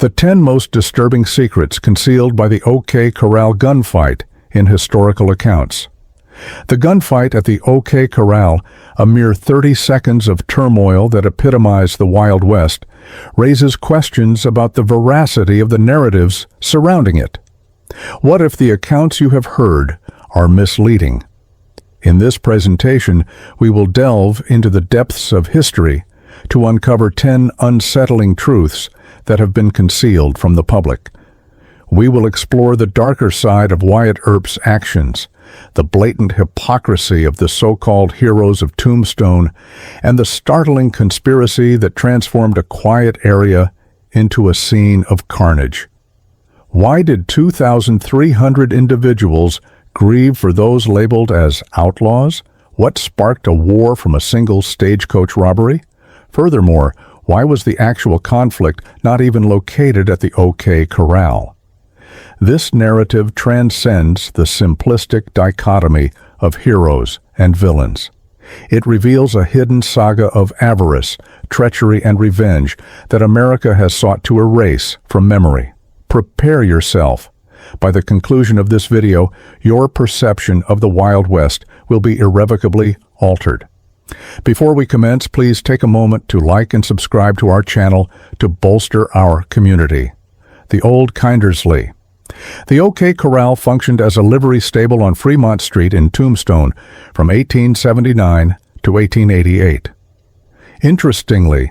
The 10 most disturbing secrets concealed by the OK Corral gunfight in historical accounts. The gunfight at the OK Corral, a mere 30 seconds of turmoil that epitomized the Wild West, raises questions about the veracity of the narratives surrounding it. What if the accounts you have heard are misleading? In this presentation, we will delve into the depths of history to uncover 10 unsettling truths that have been concealed from the public. We will explore the darker side of Wyatt Earp's actions, the blatant hypocrisy of the so-called heroes of Tombstone, and the startling conspiracy that transformed a quiet area into a scene of carnage. Why did 2,300 individuals grieve for those labeled as outlaws? What sparked a war from a single stagecoach robbery? Furthermore, why was the actual conflict not even located at the OK Corral? This narrative transcends the simplistic dichotomy of heroes and villains. It reveals a hidden saga of avarice, treachery, and revenge that America has sought to erase from memory. Prepare yourself. By the conclusion of this video, your perception of the Wild West will be irrevocably altered. Before we commence, please take a moment to like and subscribe to our channel to bolster our community. The Old Kindersley. The OK Corral functioned as a livery stable on Fremont Street in Tombstone from 1879 to 1888. Interestingly,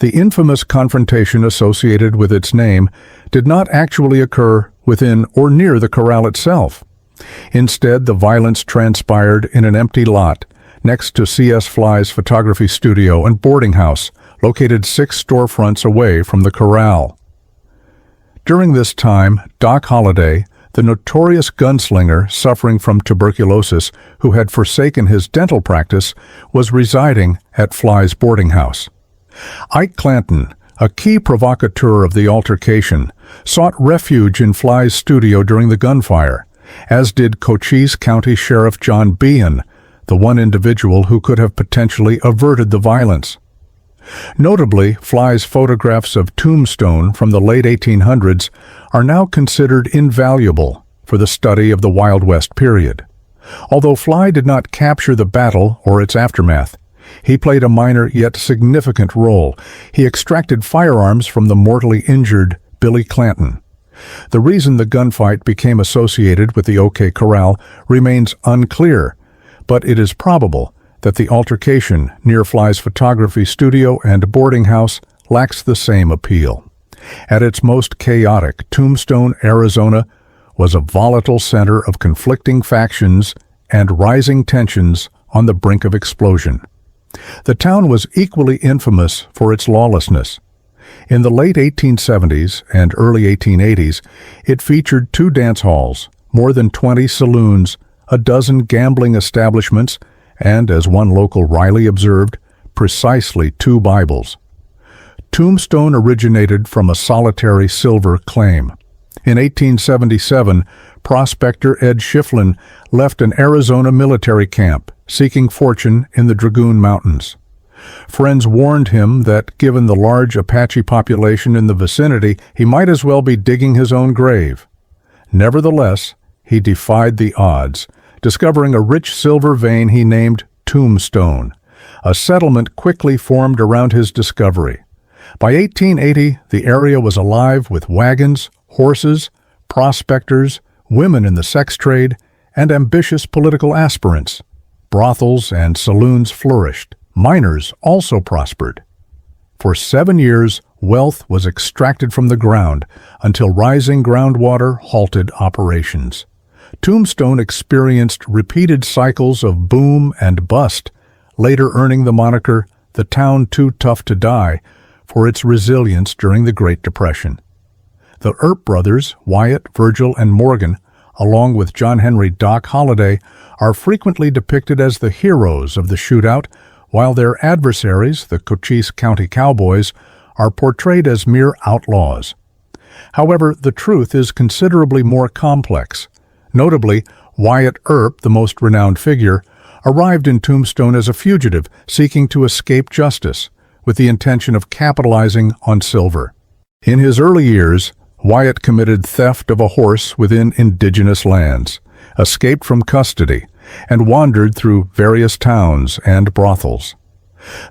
the infamous confrontation associated with its name did not actually occur within or near the corral itself. Instead, the violence transpired in an empty lot next to C.S. Fly's photography studio and boarding house, located 6 storefronts away from the corral. During this time, Doc Holliday, the notorious gunslinger suffering from tuberculosis who had forsaken his dental practice, was residing at Fly's boarding house. Ike Clanton, a key provocateur of the altercation, sought refuge in Fly's studio during the gunfire, as did Cochise County Sheriff John Behan, the one individual who could have potentially averted the violence. Notably, Fly's photographs of Tombstone from the late 1800s are now considered invaluable for the study of the Wild West period. Although Fly did not capture the battle or its aftermath, he played a minor yet significant role. He extracted firearms from the mortally injured Billy Clanton. The reason the gunfight became associated with the OK Corral remains unclear, but it is probable that the altercation near Fly's photography studio and boarding house lacks the same appeal. At its most chaotic, Tombstone, Arizona, was a volatile center of conflicting factions and rising tensions on the brink of explosion. The town was equally infamous for its lawlessness. In the late 1870s and early 1880s, it featured 2 dance halls, more than 20 saloons, a dozen gambling establishments, and, as one local Riley observed, precisely 2 Bibles. Tombstone originated from a solitary silver claim. In 1877, prospector Ed Schifflin left an Arizona military camp, seeking fortune in the Dragoon Mountains. Friends warned him that, given the large Apache population in the vicinity, he might as well be digging his own grave. Nevertheless, he defied the odds, discovering a rich silver vein he named Tombstone. A settlement quickly formed around his discovery. By 1880, the area was alive with wagons, horses, prospectors, women in the sex trade, and ambitious political aspirants. Brothels and saloons flourished. Miners also prospered. For 7 years, wealth was extracted from the ground until rising groundwater halted operations. Tombstone experienced repeated cycles of boom and bust, later earning the moniker "the town too tough to die" for its resilience during the Great Depression. The Earp brothers, Wyatt, Virgil, and Morgan, along with John Henry "Doc" Holliday, are frequently depicted as the heroes of the shootout, while their adversaries, the Cochise County Cowboys, are portrayed as mere outlaws. However, the truth is considerably more complex. Notably, Wyatt Earp, the most renowned figure, arrived in Tombstone as a fugitive seeking to escape justice, with the intention of capitalizing on silver. In his early years, Wyatt committed theft of a horse within indigenous lands, escaped from custody, and wandered through various towns and brothels.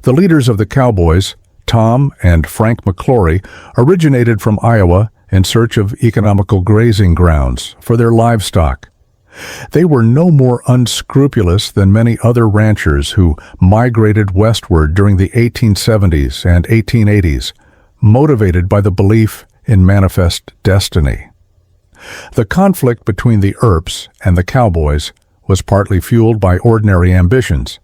The leaders of the cowboys, Tom and Frank McClory, originated from Iowa in search of economical grazing grounds for their livestock. They were no more unscrupulous than many other ranchers who migrated westward during the 1870s and 1880s, motivated by the belief in manifest destiny. The conflict between the Earps and the cowboys was partly fueled by ordinary ambitions.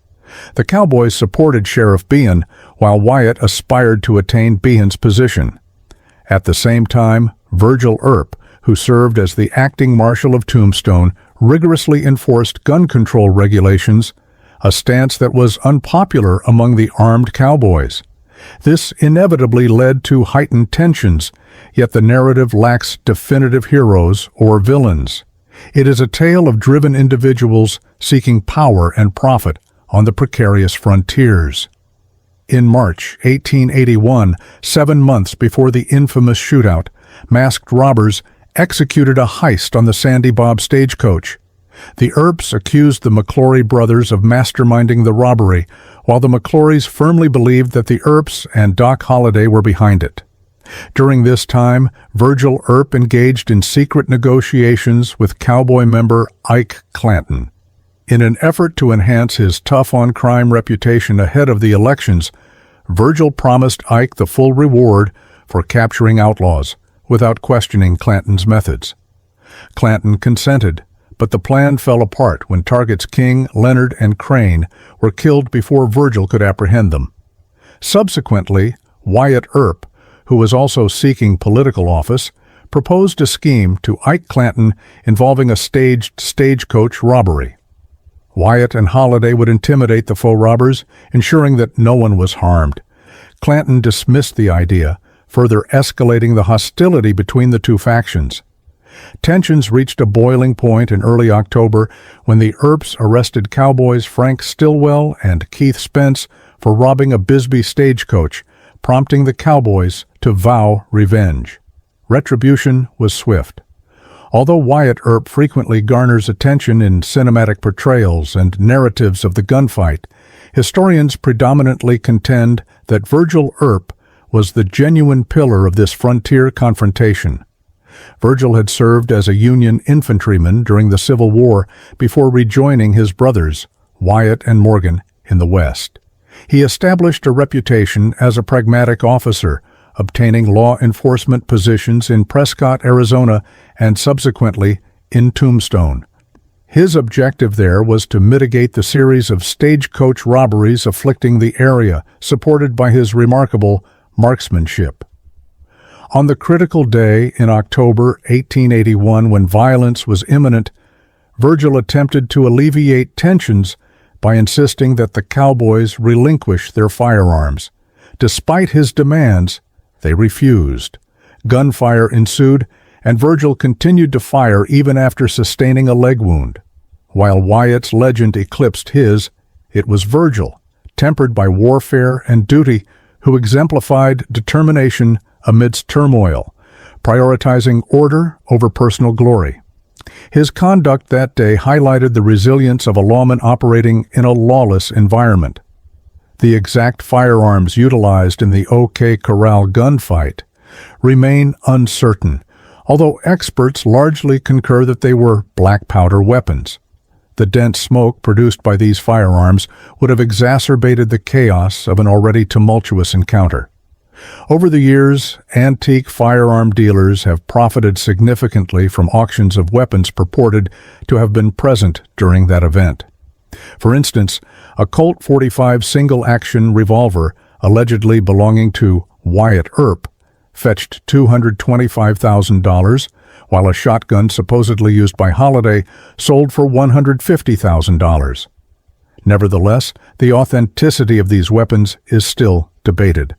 The cowboys supported Sheriff Behan, while Wyatt aspired to attain Behan's position. At the same time, Virgil Earp, who served as the acting marshal of Tombstone, rigorously enforced gun control regulations, a stance that was unpopular among the armed cowboys. This inevitably led to heightened tensions, yet the narrative lacks definitive heroes or villains. It is a tale of driven individuals seeking power and profit on the precarious frontiers. In March 1881, 7 months before the infamous shootout, masked robbers executed a heist on the Sandy Bob stagecoach. The Earps accused the McClory brothers of masterminding the robbery, while the McClorys firmly believed that the Earps and Doc Holliday were behind it. During this time, Virgil Earp engaged in secret negotiations with cowboy member Ike Clanton. In an effort to enhance his tough-on-crime reputation ahead of the elections, Virgil promised Ike the full reward for capturing outlaws, without questioning Clanton's methods. Clanton consented, but the plan fell apart when targets King, Leonard, and Crane were killed before Virgil could apprehend them. Subsequently, Wyatt Earp, who was also seeking political office, proposed a scheme to Ike Clanton involving a staged stagecoach robbery. Wyatt and Holliday would intimidate the faux robbers, ensuring that no one was harmed. Clanton dismissed the idea, further escalating the hostility between the two factions. Tensions reached a boiling point in early October when the Earps arrested cowboys Frank Stillwell and Keith Spence for robbing a Bisbee stagecoach, prompting the cowboys to vow revenge. Retribution was swift. Although Wyatt Earp frequently garners attention in cinematic portrayals and narratives of the gunfight, historians predominantly contend that Virgil Earp was the genuine pillar of this frontier confrontation. Virgil had served as a Union infantryman during the Civil War before rejoining his brothers, Wyatt and Morgan, in the West. He established a reputation as a pragmatic officer, obtaining law enforcement positions in Prescott, Arizona, and subsequently in Tombstone. His objective there was to mitigate the series of stagecoach robberies afflicting the area, supported by his remarkable marksmanship. On the critical day in October 1881, when violence was imminent, Virgil attempted to alleviate tensions by insisting that the cowboys relinquish their firearms. Despite his demands, they refused. Gunfire ensued, and Virgil continued to fire even after sustaining a leg wound. While Wyatt's legend eclipsed his, it was Virgil, tempered by warfare and duty, who exemplified determination amidst turmoil, prioritizing order over personal glory. His conduct that day highlighted the resilience of a lawman operating in a lawless environment. The exact firearms utilized in the OK Corral gunfight remain uncertain, although experts largely concur that they were black powder weapons. The dense smoke produced by these firearms would have exacerbated the chaos of an already tumultuous encounter. Over the years, antique firearm dealers have profited significantly from auctions of weapons purported to have been present during that event. For instance, a Colt 45 single-action revolver, allegedly belonging to Wyatt Earp, fetched $225,000, while a shotgun supposedly used by Holliday sold for $150,000. Nevertheless, the authenticity of these weapons is still debated.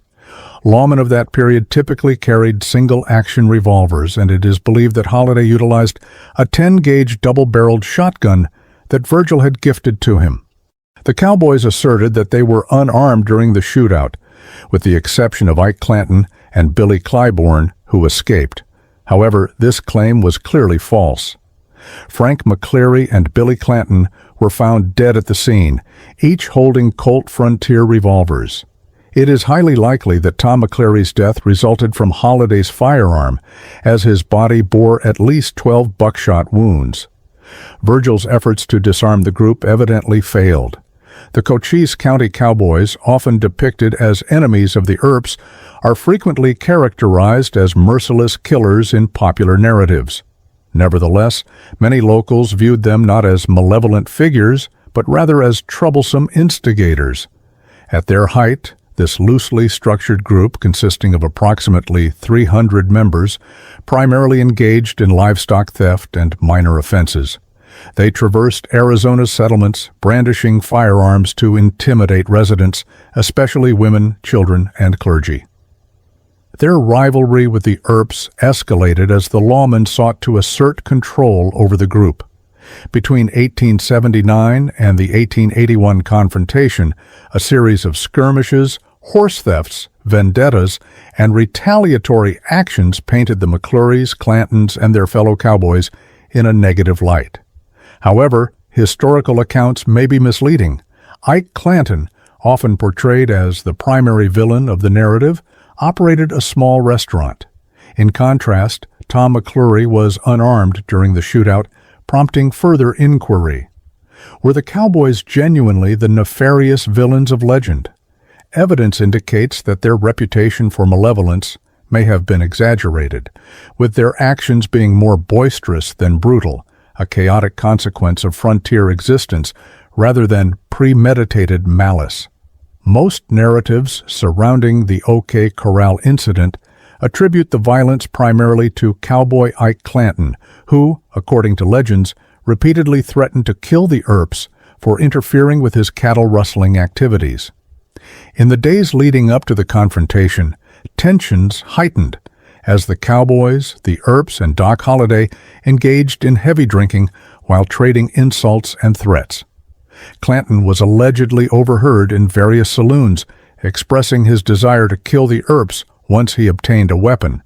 Lawmen of that period typically carried single-action revolvers, and it is believed that Holliday utilized a 10-gauge double-barreled shotgun that Virgil had gifted to him. The cowboys asserted that they were unarmed during the shootout, with the exception of Ike Clanton and Billy Clybourne, who escaped. However, this claim was clearly false. Frank McCleary and Billy Clanton were found dead at the scene, each holding Colt Frontier revolvers. It is highly likely that Tom McCleary's death resulted from Holliday's firearm, as his body bore at least 12 buckshot wounds. Virgil's efforts to disarm the group evidently failed. The Cochise County cowboys, often depicted as enemies of the Earps, are frequently characterized as merciless killers in popular narratives. Nevertheless, many locals viewed them not as malevolent figures, but rather as troublesome instigators. At their height, this loosely structured group, consisting of approximately 300 members, primarily engaged in livestock theft and minor offenses. They traversed Arizona's settlements, brandishing firearms to intimidate residents, especially women, children, and clergy. Their rivalry with the Earps escalated as the lawmen sought to assert control over the group. Between 1879 and the 1881 confrontation, a series of skirmishes, horse thefts, vendettas, and retaliatory actions painted the McClearys, Clantons, and their fellow cowboys in a negative light. However, historical accounts may be misleading. Ike Clanton, often portrayed as the primary villain of the narrative, operated a small restaurant. In contrast, Tom McCleary was unarmed during the shootout, prompting further inquiry. Were the cowboys genuinely the nefarious villains of legend? Evidence indicates that their reputation for malevolence may have been exaggerated, with their actions being more boisterous than brutal, a chaotic consequence of frontier existence rather than premeditated malice. Most narratives surrounding the OK Corral incident attribute the violence primarily to cowboy Ike Clanton, who, according to legends, repeatedly threatened to kill the Earps for interfering with his cattle rustling activities. In the days leading up to the confrontation, tensions heightened as the cowboys, the Earps, and Doc Holliday engaged in heavy drinking while trading insults and threats. Clanton was allegedly overheard in various saloons, expressing his desire to kill the Earps once he obtained a weapon.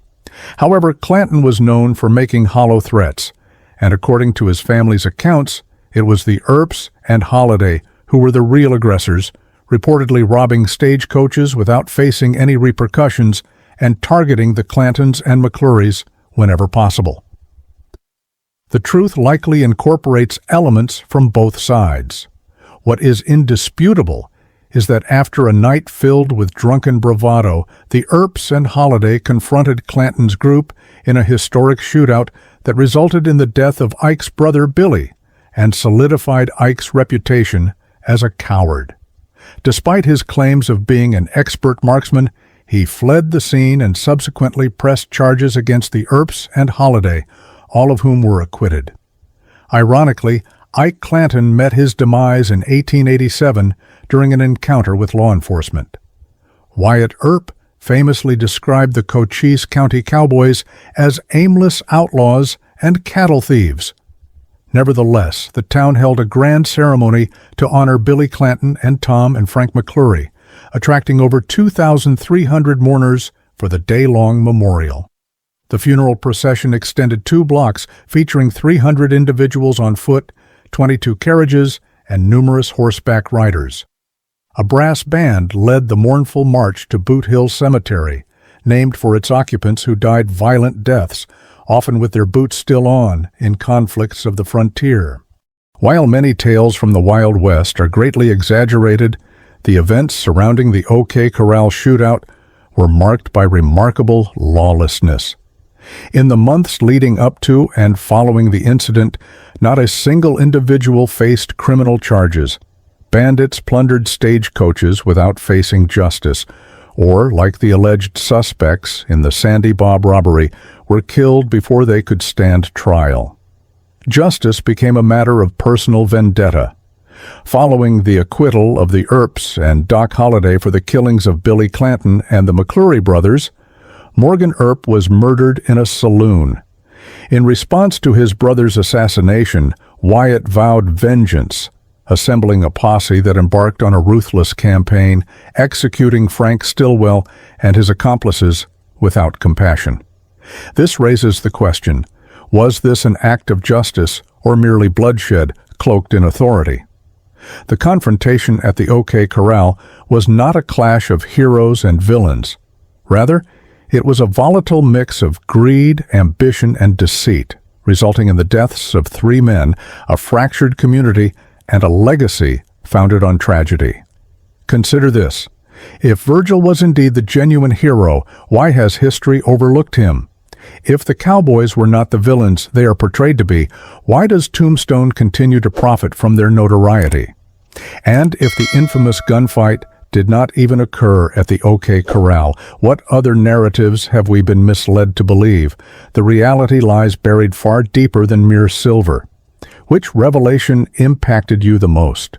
However, Clanton was known for making hollow threats, and according to his family's accounts, it was the Earps and Holliday who were the real aggressors, reportedly robbing stagecoaches without facing any repercussions and targeting the Clantons and McClearys whenever possible. The truth likely incorporates elements from both sides. What is indisputable is that after a night filled with drunken bravado, the Earps and Holliday confronted Clanton's group in a historic shootout that resulted in the death of Ike's brother Billy and solidified Ike's reputation as a coward. Despite his claims of being an expert marksman, he fled the scene and subsequently pressed charges against the Earps and Holliday, all of whom were acquitted. Ironically, Ike Clanton met his demise in 1887 during an encounter with law enforcement. Wyatt Earp famously described the Cochise County cowboys as aimless outlaws and cattle thieves. Nevertheless, the town held a grand ceremony to honor Billy Clanton and Tom and Frank McCleary, attracting over 2,300 mourners for the day-long memorial. The funeral procession extended 2 blocks, featuring 300 individuals on foot, 22 carriages, and numerous horseback riders. A brass band led the mournful march to Boot Hill Cemetery, named for its occupants who died violent deaths, often with their boots still on, in conflicts of the frontier. While many tales from the Wild West are greatly exaggerated, the events surrounding the OK Corral shootout were marked by remarkable lawlessness. In the months leading up to and following the incident, not a single individual faced criminal charges. Bandits plundered stagecoaches without facing justice, or, like the alleged suspects in the Sandy Bob robbery, were killed before they could stand trial. Justice became a matter of personal vendetta. Following the acquittal of the Earps and Doc Holliday for the killings of Billy Clanton and the McCleary brothers, Morgan Earp was murdered in a saloon. In response to his brother's assassination, Wyatt vowed vengeance, assembling a posse that embarked on a ruthless campaign, executing Frank Stillwell and his accomplices without compassion. This raises the question, was this an act of justice or merely bloodshed cloaked in authority? The confrontation at the OK Corral was not a clash of heroes and villains. Rather, it was a volatile mix of greed, ambition, and deceit, resulting in the deaths of 3 men, a fractured community, and a legacy founded on tragedy. Consider this. If Virgil was indeed the genuine hero, why has history overlooked him? If the cowboys were not the villains they are portrayed to be, why does Tombstone continue to profit from their notoriety? And if the infamous gunfight did not even occur at the OK Corral, what other narratives have we been misled to believe? The reality lies buried far deeper than mere silver. Which revelation impacted you the most?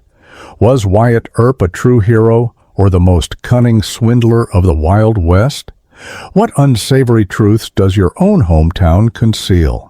Was Wyatt Earp a true hero or the most cunning swindler of the Wild West? What unsavory truths does your own hometown conceal?